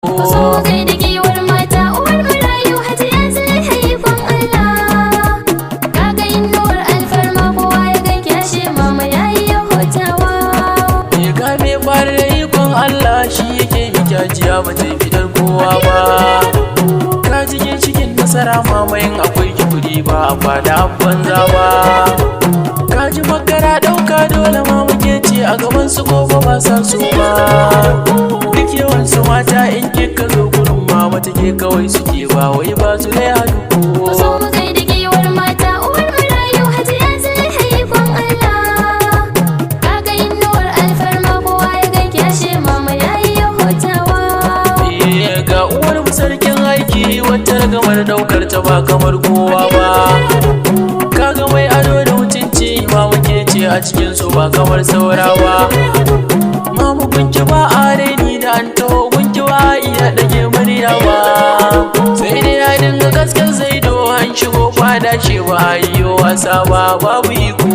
Kuso kai da giwar mata uwar marayu Hajiya Zulhaifan Allah. Kaga inuwar alfarma kowa ya ganki ashe mama yayi hutawa. Ya game fara da ikon Allah shi yake miki Hajiya ba zai fitar kowa ba. Ka jige cikin nasara mamayin akwai kiburi ba a fada banza ba. Ka ji makara ɗauka dole mama ke ce a gaban su gobe ba sa su ba. Duk yawan su mata in kika zo gurin mama take kawai suke ba wai ba su da hadu ko. Kuso mu kai da giwar mata uwar marayu Hajiya Zulhaifan Allah. Kaga inuwar alfarma kowa ya ganki ashe mama yayi hutawa. Ga uwar mu sarkin aiki wata gamar daukar ta ba kamar kowa ba. Kaga mai ado da mutunci mama ke ce a cikin su ba kamar saura ba. Mama gunki ba a raini da an taho gunki ba iya dage murya ba. Sai dai ya dinga gaskar zaido an shigo fada shi ba a yi wasa ba babu iko.